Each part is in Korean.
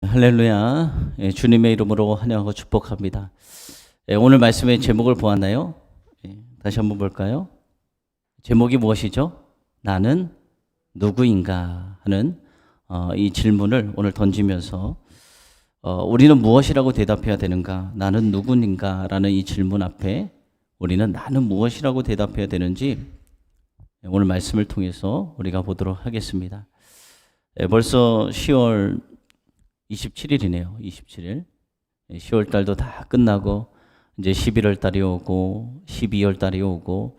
할렐루야. 주님의 이름으로 환영하고 축복합니다. 오늘 말씀의 제목을 보았나요? 다시 한번 볼까요? 제목이 무엇이죠? 나는 누구인가 하는 이 질문을 오늘 던지면서 우리는 무엇이라고 대답해야 되는가? 나는 누구인가? 라는 이 질문 앞에 우리는 나는 무엇이라고 대답해야 되는지 오늘 말씀을 통해서 우리가 보도록 하겠습니다. 벌써 10월 27일이네요. 27일. 10월 달도 다 끝나고 이제 11월 달이 오고 12월 달이 오고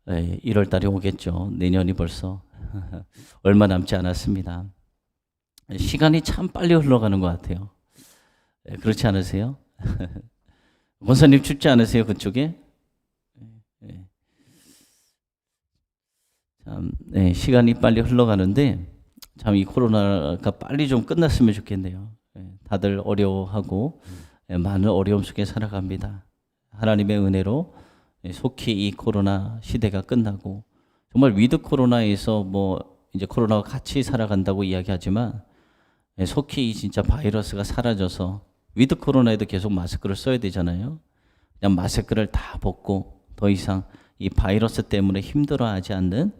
1월 달이 오겠죠. 내년이 벌써 얼마 남지 않았습니다. 시간이 참 빨리 흘러가는 것 같아요. 그렇지 않으세요? 권사님 춥지 않으세요? 그쪽에? 참, 시간이 빨리 흘러가는데 참 이 코로나가 빨리 좀 끝났으면 좋겠네요. 다들 어려워하고 많은 어려움 속에 살아갑니다. 하나님의 은혜로 속히 이 코로나 시대가 끝나고 정말 위드 코로나에서 이제 코로나와 같이 살아간다고 이야기하지만 속히 이 진짜 바이러스가 사라져서 위드 코로나에도 계속 마스크를 써야 되잖아요. 그냥 마스크를 다 벗고 더 이상 이 바이러스 때문에 힘들어하지 않는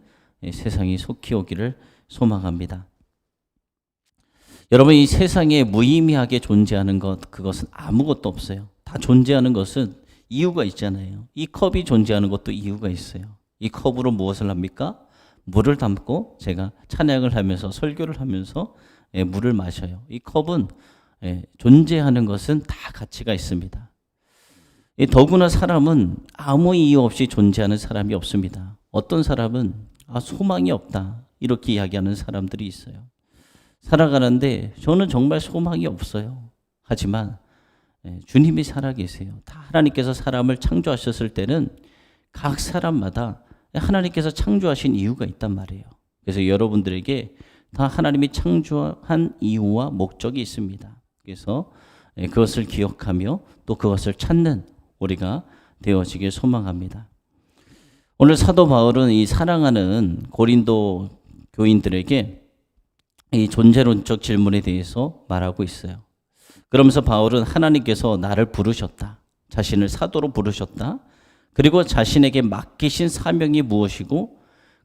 세상이 속히 오기를 소망합니다. 여러분, 이 세상에 무의미하게 존재하는 것, 그것은 아무것도 없어요. 다 존재하는 것은 이유가 있잖아요. 이 컵이 존재하는 것도 이유가 있어요. 이 컵으로 무엇을 합니까? 물을 담고 제가 찬양을 하면서 설교를 하면서 물을 마셔요. 이 컵은 존재하는 것은 다 가치가 있습니다. 더구나 사람은 아무 이유 없이 존재하는 사람이 없습니다. 어떤 사람은 소망이 없다 이렇게 이야기하는 사람들이 있어요. 살아가는데 저는 정말 소망이 없어요. 하지만 주님이 살아계세요. 다 하나님께서 사람을 창조하셨을 때는 각 사람마다 하나님께서 창조하신 이유가 있단 말이에요. 그래서 여러분들에게 다 하나님이 창조한 이유와 목적이 있습니다. 그래서 그것을 기억하며 또 그것을 찾는 우리가 되어지길 소망합니다. 오늘 사도 바울은 이 사랑하는 고린도 교인들에게 이 존재론적 질문에 대해서 말하고 있어요. 그러면서 바울은 하나님께서 나를 부르셨다. 자신을 사도로 부르셨다. 그리고 자신에게 맡기신 사명이 무엇이고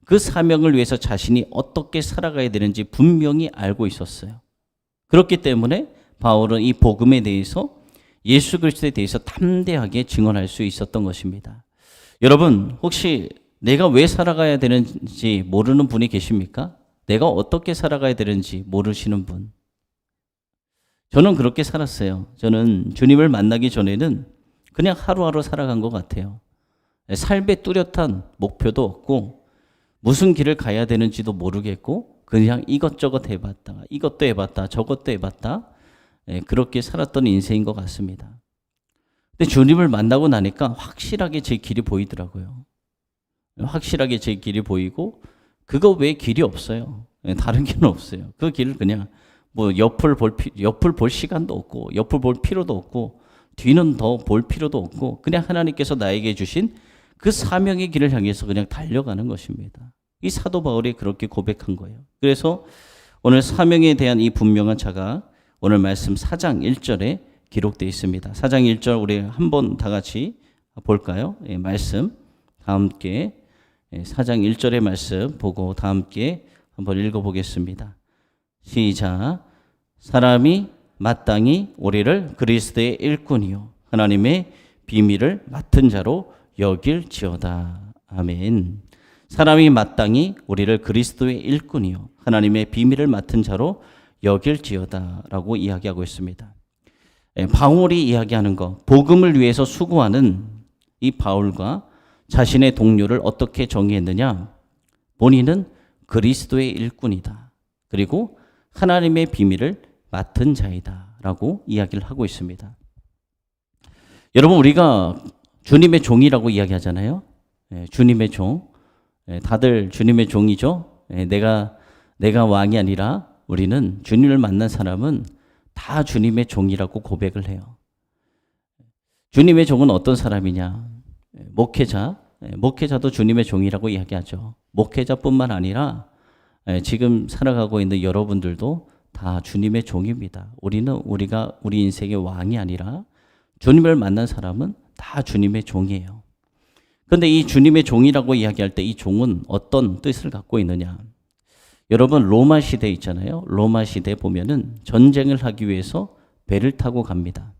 그 사명을 위해서 자신이 어떻게 살아가야 되는지 분명히 알고 있었어요. 그렇기 때문에 바울은 이 복음에 대해서 예수 그리스도에 대해서 담대하게 증언할 수 있었던 것입니다. 여러분, 혹시 내가 왜 살아가야 되는지 모르는 분이 계십니까? 내가 어떻게 살아가야 되는지 모르시는 분. 저는 그렇게 살았어요. 저는 주님을 만나기 전에는 그냥 하루하루 살아간 것 같아요. 삶에 뚜렷한 목표도 없고 무슨 길을 가야 되는지도 모르겠고 그냥 이것저것 해봤다. 이것도 해봤다. 저것도 해봤다. 그렇게 살았던 인생인 것 같습니다. 근데 주님을 만나고 나니까 확실하게 제 길이 보이더라고요. 확실하게 제 길이 보이고 그거 외에 길이 없어요. 다른 길은 없어요. 그 길을 그냥 옆을 볼 시간도 없고 옆을 볼 필요도 없고 뒤는 더 볼 필요도 없고 그냥 하나님께서 나에게 주신 그 사명의 길을 향해서 그냥 달려가는 것입니다. 이 사도 바울이 그렇게 고백한 거예요. 그래서 오늘 사명에 대한 이 분명한 자가 오늘 말씀 4장 1절에 기록되어 있습니다. 4장 1절 우리 한번 다 같이 볼까요? 말씀 다 함께 4장 1절의 말씀 보고 다 함께 한번 읽어보겠습니다. 시작. 사람이 마땅히 우리를 그리스도의 일꾼이요 하나님의 비밀을 맡은 자로 여길지어다. 아멘. 사람이 마땅히 우리를 그리스도의 일꾼이요 하나님의 비밀을 맡은 자로 여길지어다 라고 이야기하고 있습니다. 바울이 이야기하는 것, 복음을 위해서 수고하는 이 바울과 자신의 동료를 어떻게 정의했느냐? 본인은 그리스도의 일꾼이다. 그리고 하나님의 비밀을 맡은 자이다 라고 이야기를 하고 있습니다. 여러분, 우리가 주님의 종이라고 이야기하잖아요. 주님의 종. 다들 주님의 종이죠. 내가 왕이 아니라 우리는 주님을 만난 사람은 다 주님의 종이라고 고백을 해요. 주님의 종은 어떤 사람이냐? 목회자도 주님의 종이라고 이야기하죠. 목회자뿐만 아니라 지금 살아가고 있는 여러분들도 다 주님의 종입니다. 우리가 우리 인생의 왕이 아니라 주님을 만난 사람은 다 주님의 종이에요. 그런데 이 주님의 종이라고 이야기할 때 이 종은 어떤 뜻을 갖고 있느냐? 여러분 로마 시대 있잖아요. 로마 시대 보면은 전쟁을 하기 위해서 배를 타고 갑니다.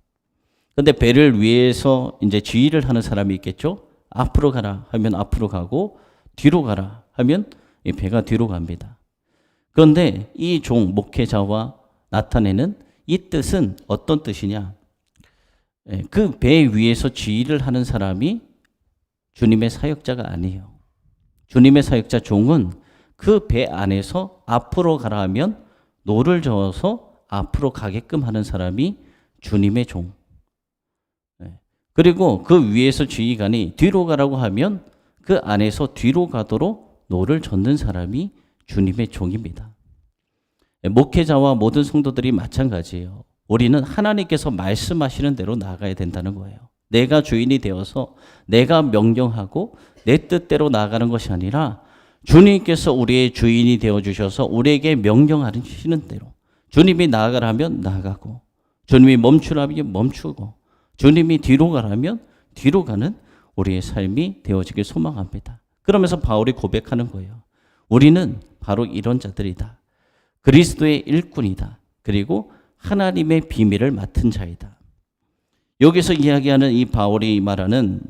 그런데 배를 위해서 이제 지휘를 하는 사람이 있겠죠. 앞으로 가라 하면 앞으로 가고 뒤로 가라 하면 이 배가 뒤로 갑니다. 그런데 이 종 목회자와 나타내는 이 뜻은 어떤 뜻이냐? 그 배 위에서 지휘를 하는 사람이 주님의 사역자가 아니에요. 주님의 사역자 종은 그 배 안에서 앞으로 가라 하면 노를 저어서 앞으로 가게끔 하는 사람이 주님의 종. 그리고 그 위에서 지휘관이 뒤로 가라고 하면 그 안에서 뒤로 가도록 노를 젓는 사람이 주님의 종입니다. 목회자와 모든 성도들이 마찬가지예요. 우리는 하나님께서 말씀하시는 대로 나아가야 된다는 거예요. 내가 주인이 되어서 내가 명령하고 내 뜻대로 나아가는 것이 아니라 주님께서 우리의 주인이 되어주셔서 우리에게 명령하시는 대로 주님이 나아가라면 나아가고 주님이 멈추라면 멈추고 주님이 뒤로 가라면 뒤로 가는 우리의 삶이 되어지길 소망합니다. 그러면서 바울이 고백하는 거예요. 우리는 바로 이런 자들이다. 그리스도의 일꾼이다. 그리고 하나님의 비밀을 맡은 자이다. 여기서 이야기하는 이 바울이 말하는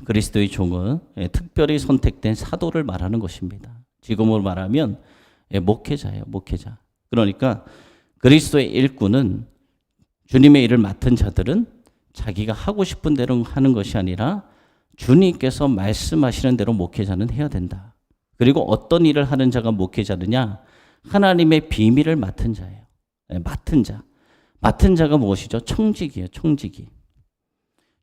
그리스도의 종은 특별히 선택된 사도를 말하는 것입니다. 지금으로 말하면 목회자예요. 목회자. 그러니까 그리스도의 일꾼은 주님의 일을 맡은 자들은 자기가 하고 싶은 대로 하는 것이 아니라 주님께서 말씀하시는 대로 목회자는 해야 된다. 그리고 어떤 일을 하는 자가 목회자느냐? 하나님의 비밀을 맡은 자예요. 맡은 자. 맡은 자가 무엇이죠? 청직이에요. 청직이.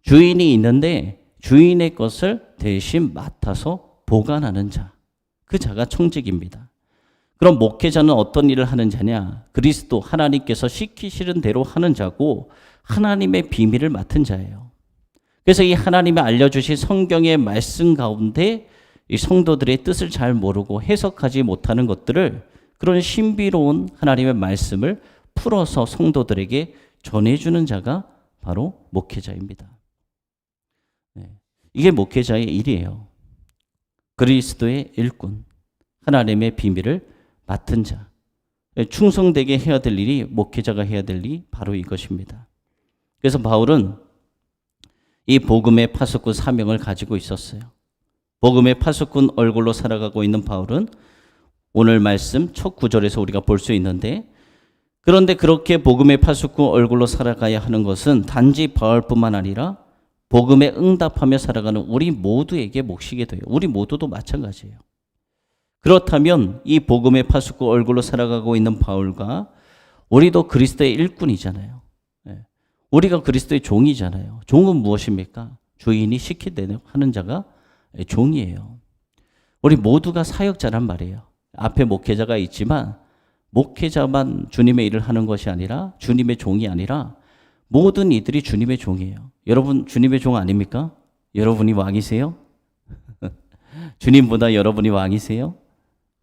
주인이 있는데 주인의 것을 대신 맡아서 보관하는 자. 그 자가 청직입니다. 그럼 목회자는 어떤 일을 하는 자냐? 그리스도 하나님께서 시키시는 대로 하는 자고 하나님의 비밀을 맡은 자예요. 그래서 이 하나님이 알려주신 성경의 말씀 가운데 이 성도들의 뜻을 잘 모르고 해석하지 못하는 것들을 그런 신비로운 하나님의 말씀을 풀어서 성도들에게 전해주는 자가 바로 목회자입니다. 이게 목회자의 일이에요. 그리스도의 일꾼, 하나님의 비밀을 맡은 자. 충성되게 해야 될 일이 목회자가 해야 될 일이 바로 이것입니다. 그래서 바울은 이 복음의 파수꾼 사명을 가지고 있었어요. 복음의 파수꾼 얼굴로 살아가고 있는 바울은 오늘 말씀 첫 구절에서 우리가 볼 수 있는데, 그런데 그렇게 복음의 파수꾼 얼굴로 살아가야 하는 것은 단지 바울뿐만 아니라 복음에 응답하며 살아가는 우리 모두에게 몫이게 돼요. 우리 모두도 마찬가지예요. 그렇다면 이 복음의 파수꾼 얼굴로 살아가고 있는 바울과 우리도 그리스도의 일꾼이잖아요. 우리가 그리스도의 종이잖아요. 종은 무엇입니까? 주인이 시키대로 하는 자가 종이에요. 우리 모두가 사역자란 말이에요. 앞에 목회자가 있지만 목회자만 주님의 일을 하는 것이 아니라 주님의 종이 아니라 모든 이들이 주님의 종이에요. 여러분 주님의 종 아닙니까? 여러분이 왕이세요? 주님보다 여러분이 왕이세요?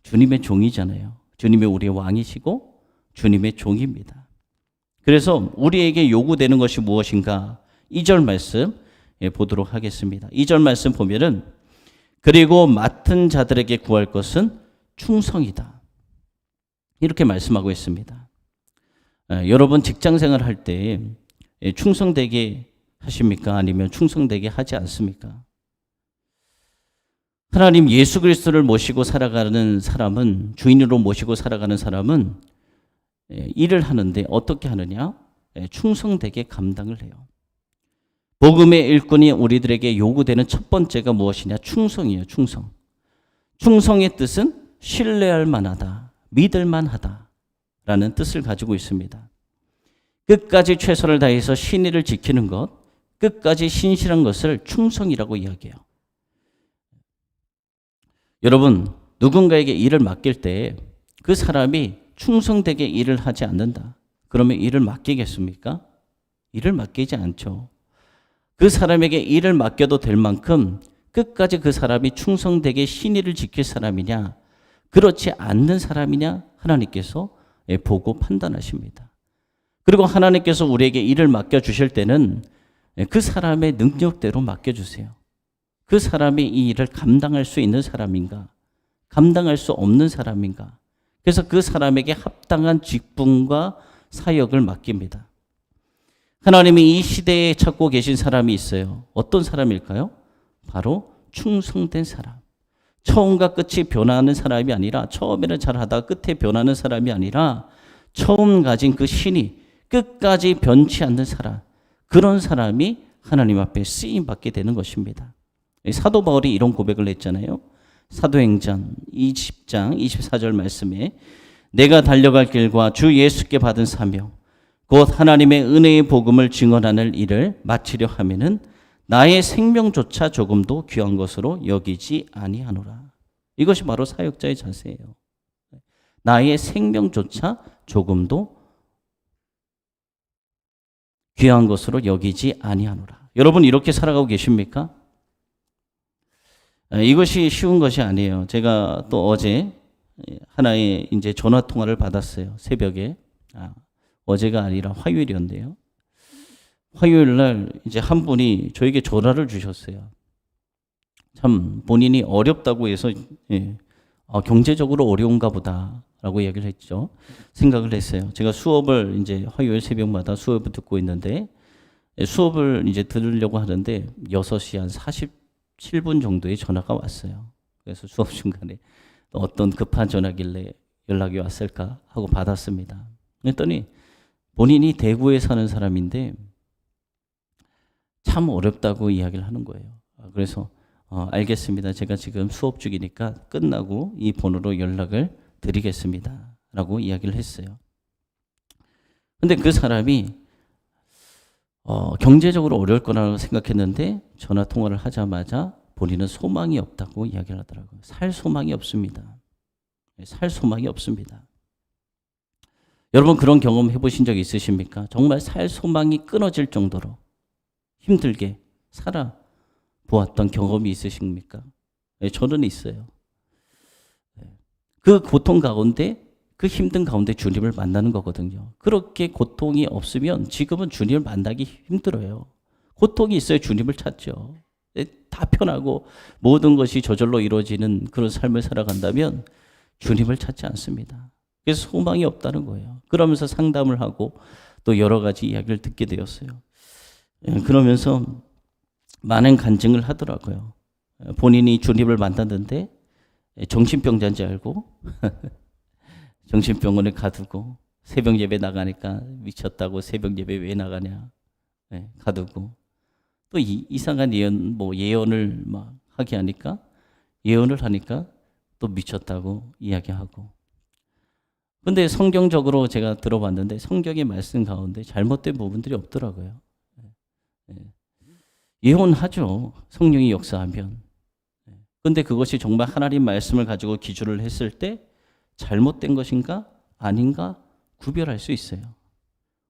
주님의 종이잖아요. 주님이 우리의 왕이시고 주님의 종입니다. 그래서 우리에게 요구되는 것이 무엇인가? 2절 말씀 보도록 하겠습니다. 2절 말씀 보면은 그리고 맡은 자들에게 구할 것은 충성이다. 이렇게 말씀하고 있습니다. 여러분 직장생활 할 때 충성되게 하십니까? 아니면 충성되게 하지 않습니까? 하나님 예수 그리스도를 모시고 살아가는 사람은, 주인으로 모시고 살아가는 사람은 일을 하는데 어떻게 하느냐? 충성되게 감당을 해요. 복음의 일꾼이 우리들에게 요구되는 첫 번째가 무엇이냐? 충성이에요. 충성. 충성의 뜻은 신뢰할 만하다, 믿을 만하다 라는 뜻을 가지고 있습니다. 끝까지 최선을 다해서 신의를 지키는 것, 끝까지 신실한 것을 충성이라고 이야기해요. 여러분, 누군가에게 일을 맡길 때 그 사람이 충성되게 일을 하지 않는다. 그러면 일을 맡기겠습니까? 일을 맡기지 않죠. 그 사람에게 일을 맡겨도 될 만큼 끝까지 그 사람이 충성되게 신의를 지킬 사람이냐, 그렇지 않는 사람이냐 하나님께서 보고 판단하십니다. 그리고 하나님께서 우리에게 일을 맡겨주실 때는 그 사람의 능력대로 맡겨주세요. 그 사람이 이 일을 감당할 수 있는 사람인가, 감당할 수 없는 사람인가. 그래서 그 사람에게 합당한 직분과 사역을 맡깁니다. 하나님이 이 시대에 찾고 계신 사람이 있어요. 어떤 사람일까요? 바로 충성된 사람. 처음과 끝이 변하는 사람이 아니라, 처음에는 잘하다가 끝에 변하는 사람이 아니라, 처음 가진 그 신이 끝까지 변치 않는 사람, 그런 사람이 하나님 앞에 쓰임받게 되는 것입니다. 사도 바울이 이런 고백을 했잖아요. 사도행전 20장 24절 말씀에 내가 달려갈 길과 주 예수께 받은 사명 곧 하나님의 은혜의 복음을 증언하는 일을 마치려 하면은 나의 생명조차 조금도 귀한 것으로 여기지 아니하노라. 이것이 바로 사역자의 자세예요. 나의 생명조차 조금도 귀한 것으로 여기지 아니하노라. 여러분 이렇게 살아가고 계십니까? 이것이 쉬운 것이 아니에요. 제가 또 어제 하나의 이제 전화 통화를 받았어요. 새벽에. 어제가 아니라 화요일이었는데요. 화요일 날 이제 한 분이 저에게 전화를 주셨어요. 참 본인이 어렵다고 해서 경제적으로 어려운가 보다라고 얘기를 했죠. 생각을 했어요. 제가 수업을 이제 화요일 새벽마다 수업을 듣고 있는데 수업을 이제 들으려고 하는데 6시 한 47분 정도의 전화가 왔어요. 그래서 수업 중간에 어떤 급한 전화길래 연락이 왔을까 하고 받았습니다. 그랬더니 본인이 대구에 사는 사람인데 참 어렵다고 이야기를 하는 거예요. 그래서 알겠습니다. 제가 지금 수업 중이니까 끝나고 이 번호로 연락을 드리겠습니다. 라고 이야기를 했어요. 근데 그 사람이 경제적으로 어려울 거라고 생각했는데 전화 통화를 하자마자 본인은 소망이 없다고 이야기를 하더라고요. 살 소망이 없습니다. 살 소망이 없습니다. 여러분 그런 경험 해보신 적 있으십니까? 정말 살 소망이 끊어질 정도로 힘들게 살아보았던 경험이 있으십니까? 네, 저는 있어요. 그 고통 가운데, 그 힘든 가운데 주님을 만나는 거거든요. 그렇게 고통이 없으면 지금은 주님을 만나기 힘들어요. 고통이 있어야 주님을 찾죠. 다 편하고 모든 것이 저절로 이루어지는 그런 삶을 살아간다면 주님을 찾지 않습니다. 그래서 소망이 없다는 거예요. 그러면서 상담을 하고 또 여러 가지 이야기를 듣게 되었어요. 그러면서 많은 간증을 하더라고요. 본인이 주님을 만났는데 정신병자인지 알고 정신병원에 가두고 새벽 예배 나가니까 미쳤다고 새벽 예배 왜 나가냐 가두고 또 이상한 예언을 막 하게 하니까 예언을 하니까 또 미쳤다고 이야기하고. 근데 성경적으로 제가 들어봤는데 성경의 말씀 가운데 잘못된 부분들이 없더라고요. 예언하죠. 성령이 역사하면. 근데 그것이 정말 하나님 말씀을 가지고 기준을 했을 때 잘못된 것인가 아닌가 구별할 수 있어요.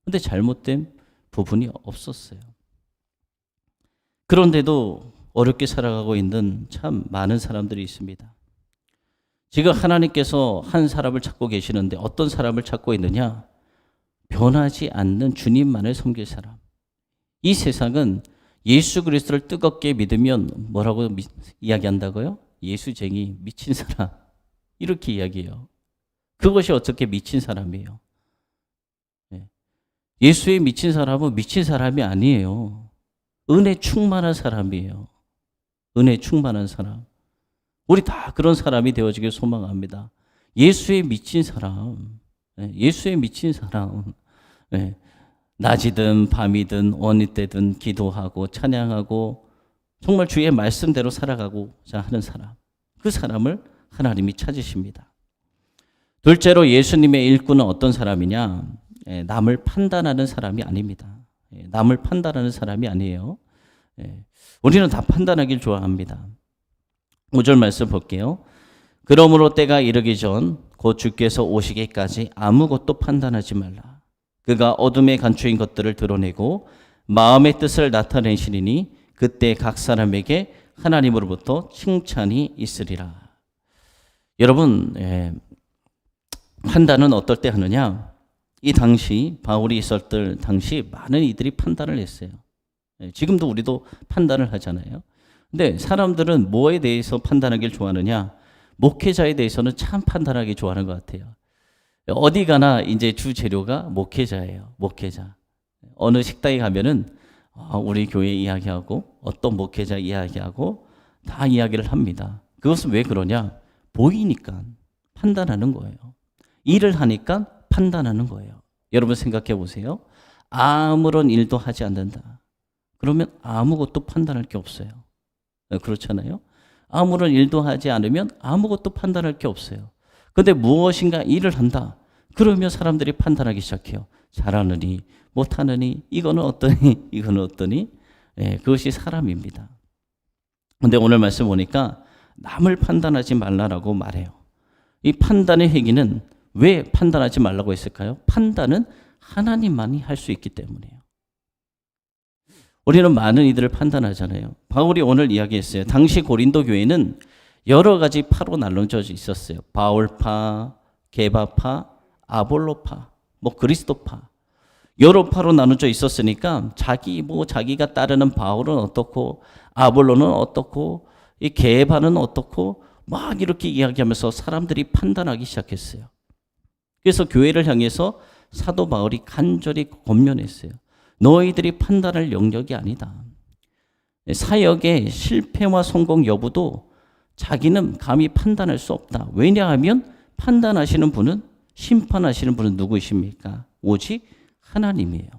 근데 잘못된 부분이 없었어요. 그런데도 어렵게 살아가고 있는 참 많은 사람들이 있습니다. 지금 하나님께서 한 사람을 찾고 계시는데 어떤 사람을 찾고 있느냐? 변하지 않는 주님만을 섬길 사람. 이 세상은 예수 그리스도를 뜨겁게 믿으면 뭐라고 이야기한다고요? 예수쟁이, 미친 사람. 이렇게 이야기해요. 그것이 어떻게 미친 사람이에요? 예수에 미친 사람은 미친 사람이 아니에요. 은혜 충만한 사람이에요. 은혜 충만한 사람. 우리 다 그런 사람이 되어지길 소망합니다. 예수에 미친 사람. 예수에 미친 사람. 낮이든 밤이든 어느 때든 기도하고 찬양하고 정말 주의 말씀대로 살아가고자 하는 사람. 그 사람을 하나님이 찾으십니다. 둘째로 예수님의 일꾼은 어떤 사람이냐? 남을 판단하는 사람이 아닙니다. 남을 판단하는 사람이 아니에요. 우리는 다 판단하길 좋아합니다. 5절 말씀 볼게요. 그러므로 때가 이르기 전 곧 주께서 오시기까지 아무것도 판단하지 말라. 그가 어둠에 감추인 것들을 드러내고 마음의 뜻을 나타내시리니 그때 각 사람에게 하나님으로부터 칭찬이 있으리라. 여러분 판단은 어떨 때 하느냐? 이 당시 바울이 있었을 당시 많은 이들이 판단을 했어요. 지금도 우리도 판단을 하잖아요. 근데 사람들은 뭐에 대해서 판단하길 좋아하느냐? 목회자에 대해서는 참 판단하기 좋아하는 것 같아요. 어디 가나 이제 주 재료가 목회자예요. 목회자. 어느 식당에 가면은 우리 교회 이야기하고 어떤 목회자 이야기하고 다 이야기를 합니다. 그것은 왜 그러냐? 보이니까 판단하는 거예요. 일을 하니까 판단하는 거예요. 여러분 생각해 보세요. 아무런 일도 하지 않는다. 그러면 아무것도 판단할 게 없어요. 그렇잖아요. 아무런 일도 하지 않으면 아무것도 판단할 게 없어요. 근데 무엇인가 일을 한다. 그러면 사람들이 판단하기 시작해요. 잘하느니 못하느니 이거는 어떠니 이거는 어떠니. 그것이 사람입니다. 근데 오늘 말씀 보니까 남을 판단하지 말라라고 말해요. 이 판단의 회기는 왜 판단하지 말라고 했을까요? 판단은 하나님만이 할 수 있기 때문이에요. 우리는 많은 이들을 판단하잖아요. 바울이 오늘 이야기했어요. 당시 고린도 교회는 여러 가지 파로 나눠져 있었어요. 바울파, 게바파, 아볼로파, 그리스도파. 여러 파로 나눠져 있었으니까 자기가 따르는 바울은 어떻고 아볼로는 어떻고 이 게바는 어떻고 막 이렇게 이야기하면서 사람들이 판단하기 시작했어요. 그래서 교회를 향해서 사도 바울이 간절히 권면했어요. 너희들이 판단할 영역이 아니다. 사역의 실패와 성공 여부도 자기는 감히 판단할 수 없다. 왜냐하면 판단하시는 분은 심판하시는 분은 누구이십니까? 오직 하나님이에요.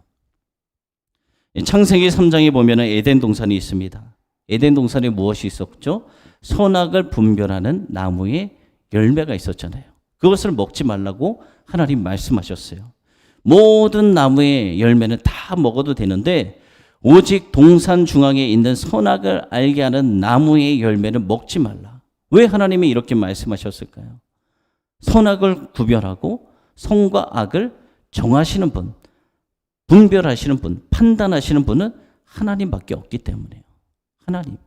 창세기 3장에 보면 에덴 동산이 있습니다. 에덴 동산에 무엇이 있었죠? 선악을 분별하는 나무의 열매가 있었잖아요. 그것을 먹지 말라고 하나님 말씀하셨어요. 모든 나무의 열매는 다 먹어도 되는데 오직 동산 중앙에 있는 선악을 알게 하는 나무의 열매는 먹지 말라. 왜 하나님이 이렇게 말씀하셨을까요? 선악을 구별하고 선과 악을 정하시는 분, 분별하시는 분, 판단하시는 분은 하나님밖에 없기 때문이에요. 하나님.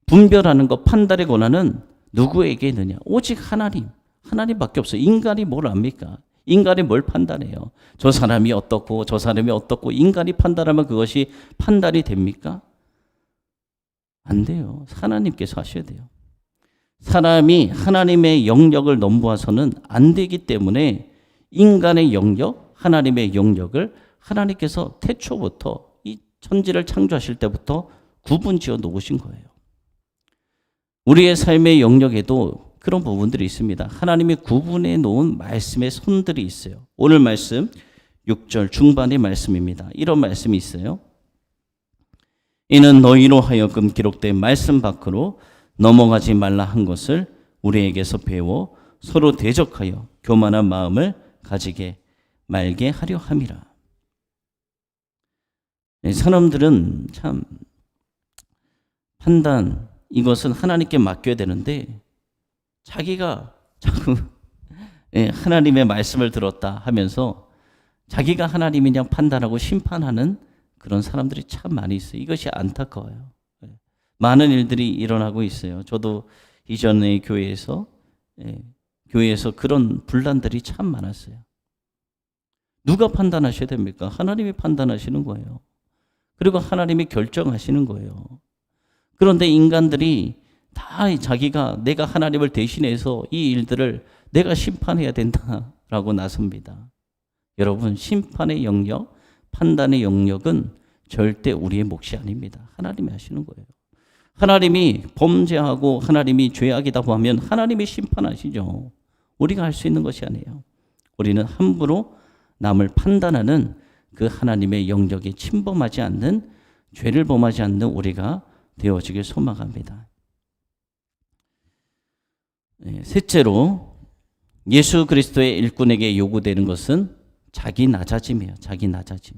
분별하는 것, 판단의 권한은 누구에게 있느냐? 오직 하나님. 하나님밖에 없어요. 인간이 뭘 압니까? 인간이 뭘 판단해요? 저 사람이 어떻고 저 사람이 어떻고 인간이 판단하면 그것이 판단이 됩니까? 안 돼요. 하나님께서 하셔야 돼요. 사람이 하나님의 영역을 넘보아서는 안 되기 때문에 인간의 영역, 하나님의 영역을 하나님께서 태초부터 이 천지를 창조하실 때부터 구분지어 놓으신 거예요. 우리의 삶의 영역에도 그런 부분들이 있습니다. 하나님이 구분해 놓은 말씀의 손들이 있어요. 오늘 말씀 6절 중반의 말씀입니다. 이런 말씀이 있어요. 이는 너희로 하여금 기록된 말씀 밖으로 넘어가지 말라 한 것을 우리에게서 배워 서로 대적하여 교만한 마음을 가지게 말게 하려 함이라. 사람들은 참 판단 이것은 하나님께 맡겨야 되는데 자기가 자꾸 하나님의 말씀을 들었다 하면서 자기가 하나님이냐 판단하고 심판하는 그런 사람들이 참 많이 있어요. 이것이 안타까워요. 많은 일들이 일어나고 있어요. 저도 이전에 교회에서 그런 분란들이 참 많았어요. 누가 판단하셔야 됩니까? 하나님이 판단하시는 거예요. 그리고 하나님이 결정하시는 거예요. 그런데 인간들이 다 자기가 내가 하나님을 대신해서 이 일들을 내가 심판해야 된다라고 나섭니다. 여러분, 심판의 영역, 판단의 영역은 절대 우리의 몫이 아닙니다. 하나님이 하시는 거예요. 하나님이 범죄하고 하나님이 죄악이다 하면 하나님이 심판하시죠. 우리가 할 수 있는 것이 아니에요. 우리는 함부로 남을 판단하는 그 하나님의 영역에 침범하지 않는, 죄를 범하지 않는 우리가 되어지길 소망합니다. 셋째로 예수 그리스도의 일꾼에게 요구되는 것은 자기 낮아짐이에요. 자기 낮아짐.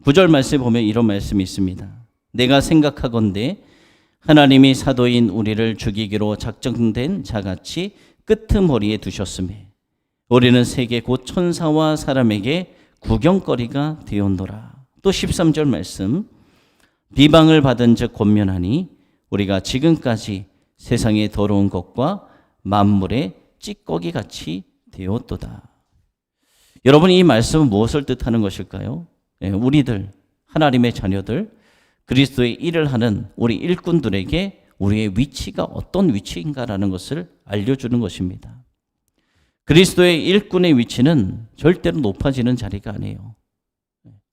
9절 말씀에 보면 이런 말씀이 있습니다. 내가 생각하건대 하나님이 사도인 우리를 죽이기로 작정된 자같이 끄트머리에 두셨음에 우리는 세계 곧 천사와 사람에게 구경거리가 되었노라. 또 13절 말씀, 비방을 받은 즉 권면하니 우리가 지금까지 세상의 더러운 것과 만물의 찌꺼기 같이 되었도다. 여러분, 이 말씀은 무엇을 뜻하는 것일까요? 우리들, 하나님의 자녀들, 그리스도의 일을 하는 우리 일꾼들에게 우리의 위치가 어떤 위치인가라는 것을 알려주는 것입니다. 그리스도의 일꾼의 위치는 절대로 높아지는 자리가 아니에요.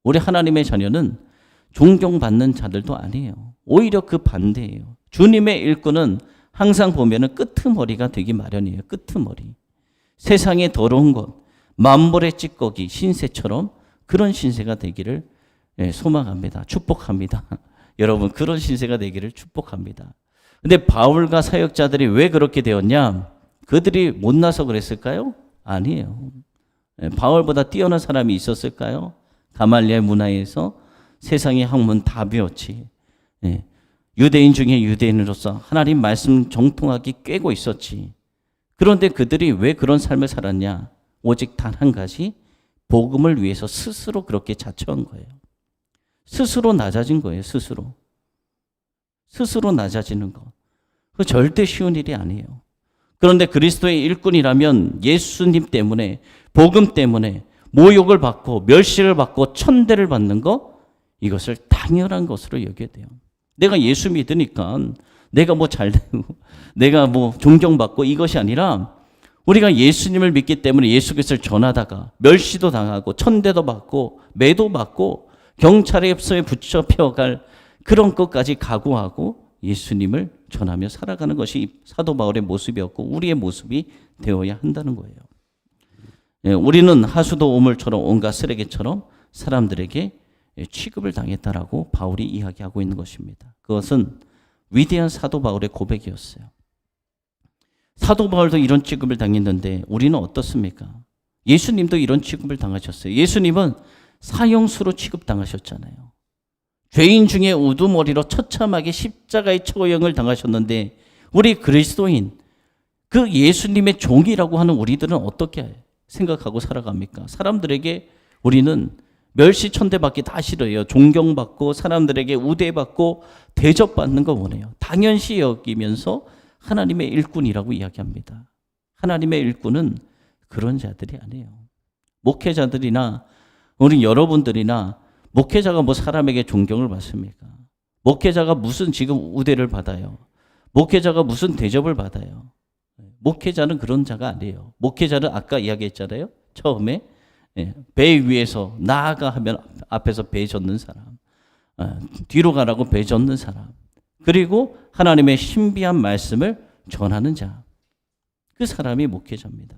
우리 하나님의 자녀는 존경받는 자들도 아니에요. 오히려 그 반대예요. 주님의 일꾼은 항상 보면은 끄트머리가 되기 마련이에요. 끄트머리. 세상의 더러운 것, 만벌의 찌꺼기, 신세처럼 그런 신세가 되기를 소망합니다. 축복합니다. 여러분, 그런 신세가 되기를 축복합니다. 근데 바울과 사역자들이 왜 그렇게 되었냐? 그들이 못나서 그랬을까요? 아니에요. 바울보다 뛰어난 사람이 있었을까요? 가말리엘 문화에서 세상의 학문 다 배웠지. 유대인 중에 유대인으로서 하나님 말씀 정통하게 꿰고 있었지. 그런데 그들이 왜 그런 삶을 살았냐? 오직 단 한 가지, 복음을 위해서 스스로 그렇게 자처한 거예요. 스스로 낮아진 거예요. 스스로 낮아지는 거. 그 절대 쉬운 일이 아니에요. 그런데 그리스도의 일꾼이라면 예수님 때문에, 복음 때문에 모욕을 받고 멸시를 받고 천대를 받는 거, 이것을 당연한 것으로 여겨야 돼요. 내가 예수 믿으니까 내가 뭐 잘되고 내가 뭐 존경받고 이것이 아니라, 우리가 예수님을 믿기 때문에 예수 그리스도를 전하다가 멸시도 당하고 천대도 받고 매도 받고 경찰의 흡수에 붙잡혀갈 그런 것까지 각오하고 예수님을 전하며 살아가는 것이 사도 바울의 모습이었고 우리의 모습이 되어야 한다는 거예요. 우리는 하수도 오물처럼 온갖 쓰레기처럼 사람들에게 취급을 당했다라고 바울이 이야기하고 있는 것입니다. 그것은 위대한 사도 바울의 고백이었어요. 사도 바울도 이런 취급을 당했는데 우리는 어떻습니까? 예수님도 이런 취급을 당하셨어요. 예수님은 사형수로 취급당하셨잖아요. 죄인 중에 우두머리로 처참하게 십자가의 처형을 당하셨는데, 우리 그리스도인, 그 예수님의 종이라고 하는 우리들은 어떻게 생각하고 살아갑니까? 사람들에게 우리는 멸시천대받기 다 싫어요. 존경받고 사람들에게 우대받고 대접받는 거 원해요. 당연시 여기면서 하나님의 일꾼이라고 이야기합니다. 하나님의 일꾼은 그런 자들이 아니에요. 목회자들이나 우리 여러분들이나, 목회자가 뭐 사람에게 존경을 받습니까? 목회자가 무슨 지금 우대를 받아요? 목회자가 무슨 대접을 받아요? 목회자는 그런 자가 아니에요. 목회자는 아까 이야기했잖아요. 처음에 배 위에서 나아가 하면 앞에서 배 젓는 사람, 뒤로 가라고 배 젓는 사람, 그리고 하나님의 신비한 말씀을 전하는 자, 그 사람이 목회자입니다.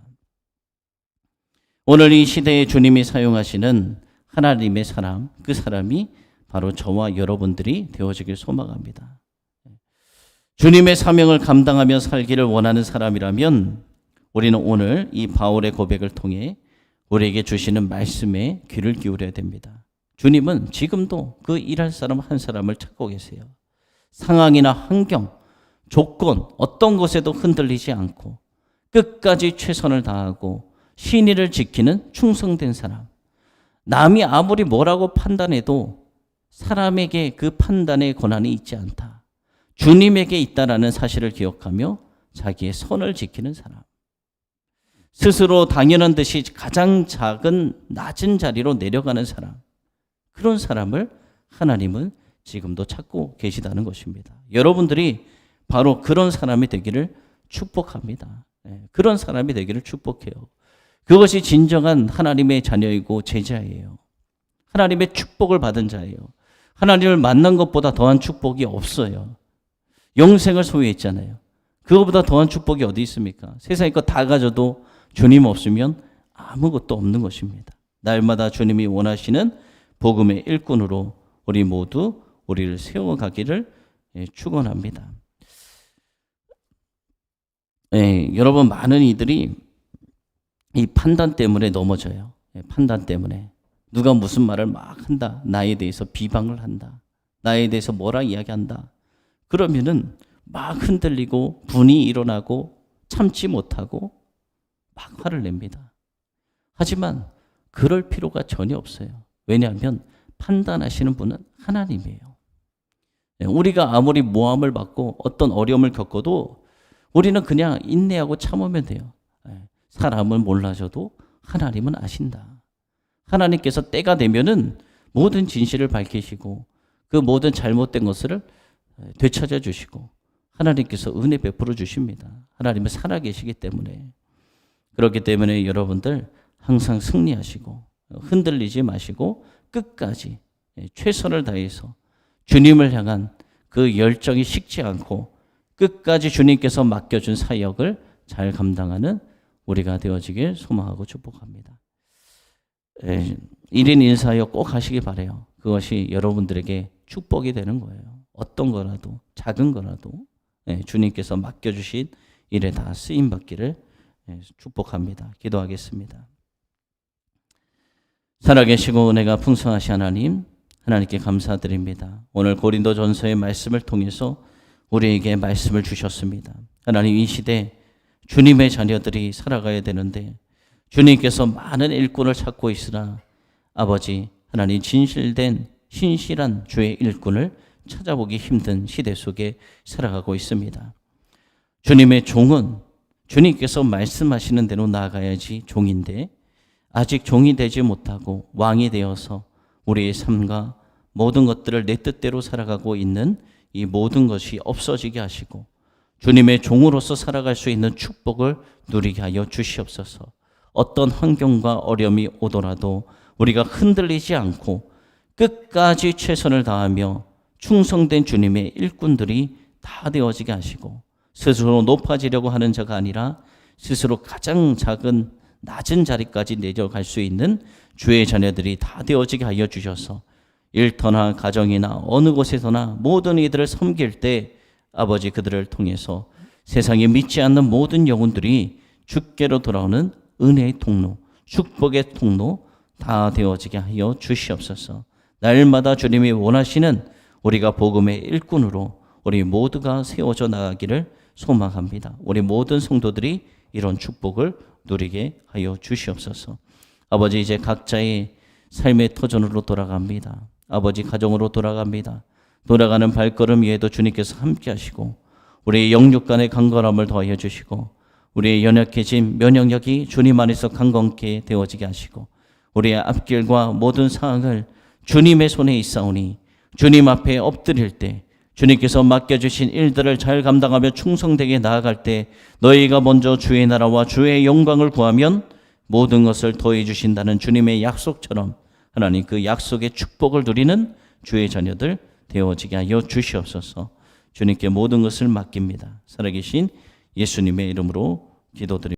오늘 이 시대에 주님이 사용하시는 하나님의 사람, 그 사람이 바로 저와 여러분들이 되어지길 소망합니다. 주님의 사명을 감당하며 살기를 원하는 사람이라면 우리는 오늘 이 바울의 고백을 통해 우리에게 주시는 말씀에 귀를 기울여야 됩니다. 주님은 지금도 그 일할 사람 한 사람을 찾고 계세요. 상황이나 환경, 조건, 어떤 것에도 흔들리지 않고 끝까지 최선을 다하고 신의를 지키는 충성된 사람. 남이 아무리 뭐라고 판단해도 사람에게 그 판단의 권한이 있지 않다. 주님에게 있다라는 사실을 기억하며 자기의 선을 지키는 사람. 스스로 당연한 듯이 가장 작은 낮은 자리로 내려가는 사람. 그런 사람을 하나님은 지금도 찾고 계시다는 것입니다. 여러분들이 바로 그런 사람이 되기를 축복합니다. 그런 사람이 되기를 축복해요. 그것이 진정한 하나님의 자녀이고 제자예요. 하나님의 축복을 받은 자예요. 하나님을 만난 것보다 더한 축복이 없어요. 영생을 소유했잖아요. 그거보다 더한 축복이 어디 있습니까? 세상에 거 다 가져도 주님 없으면 아무것도 없는 것입니다. 날마다 주님이 원하시는 복음의 일꾼으로 우리 모두 우리를 세워가기를 축원합니다. 여러분, 많은 이들이 이 판단 때문에 넘어져요. 판단 때문에. 누가 무슨 말을 막 한다. 나에 대해서 비방을 한다. 나에 대해서 뭐라 이야기한다. 그러면은 막 흔들리고 분이 일어나고 참지 못하고 막 화를 냅니다. 하지만 그럴 필요가 전혀 없어요. 왜냐하면 판단하시는 분은 하나님이에요. 우리가 아무리 모함을 받고 어떤 어려움을 겪어도 우리는 그냥 인내하고 참으면 돼요. 사람은 몰라줘도 하나님은 아신다. 하나님께서 때가 되면은 모든 진실을 밝히시고 그 모든 잘못된 것을 되찾아 주시고 하나님께서 은혜 베풀어 주십니다. 하나님은 살아계시기 때문에. 그렇기 때문에 여러분들 항상 승리하시고 흔들리지 마시고 끝까지 최선을 다해서 주님을 향한 그 열정이 식지 않고 끝까지 주님께서 맡겨준 사역을 잘 감당하는 우리가 되어지길 소망하고 축복합니다. 1인 인사역 꼭 하시기 바라요. 그것이 여러분들에게 축복이 되는 거예요. 어떤 거라도 작은 거라도 주님께서 맡겨주신 일에 다 쓰임받기를 축복합니다. 기도하겠습니다. 살아계시고 은혜가 풍성하신 하나님, 하나님께 감사드립니다. 오늘 고린도전서의 말씀을 통해서 우리에게 말씀을 주셨습니다. 하나님, 이 시대 주님의 자녀들이 살아가야 되는데 주님께서 많은 일꾼을 찾고 있으나 아버지 하나님, 진실된 신실한 주의 일꾼을 찾아보기 힘든 시대 속에 살아가고 있습니다. 주님의 종은 주님께서 말씀하시는 대로 나아가야지 종인데 아직 종이 되지 못하고 왕이 되어서 우리의 삶과 모든 것들을 내 뜻대로 살아가고 있는 이 모든 것이 없어지게 하시고 주님의 종으로서 살아갈 수 있는 축복을 누리게 하여 주시옵소서. 어떤 환경과 어려움이 오더라도 우리가 흔들리지 않고 끝까지 최선을 다하며 충성된 주님의 일꾼들이 다 되어지게 하시고 스스로 높아지려고 하는 자가 아니라 스스로 가장 작은 낮은 자리까지 내려갈 수 있는 주의 자녀들이 다 되어지게 하여 주셔서 일터나 가정이나 어느 곳에서나 모든 이들을 섬길 때 아버지 그들을 통해서 세상에 믿지 않는 모든 영혼들이 주께로 돌아오는 은혜의 통로, 축복의 통로 다 되어지게 하여 주시옵소서. 날마다 주님이 원하시는 우리가 복음의 일꾼으로 우리 모두가 세워져 나가기를 소망합니다. 우리 모든 성도들이 이런 축복을 누리게 하여 주시옵소서. 아버지, 이제 각자의 삶의 터전으로 돌아갑니다. 아버지, 가정으로 돌아갑니다. 돌아가는 발걸음 위에도 주님께서 함께 하시고 우리의 영육 간의 강건함을 더하여 주시고 우리의 연약해진 면역력이 주님 안에서 강건케 되어지게 하시고 우리의 앞길과 모든 상황을 주님의 손에 있사오니 주님 앞에 엎드릴 때 주님께서 맡겨주신 일들을 잘 감당하며 충성되게 나아갈 때 너희가 먼저 주의 나라와 주의 영광을 구하면 모든 것을 더해 주신다는 주님의 약속처럼 하나님 그 약속의 축복을 누리는 주의 자녀들 되어지게 하여 주시옵소서. 주님께 모든 것을 맡깁니다. 살아계신 예수님의 이름으로 기도드립니다.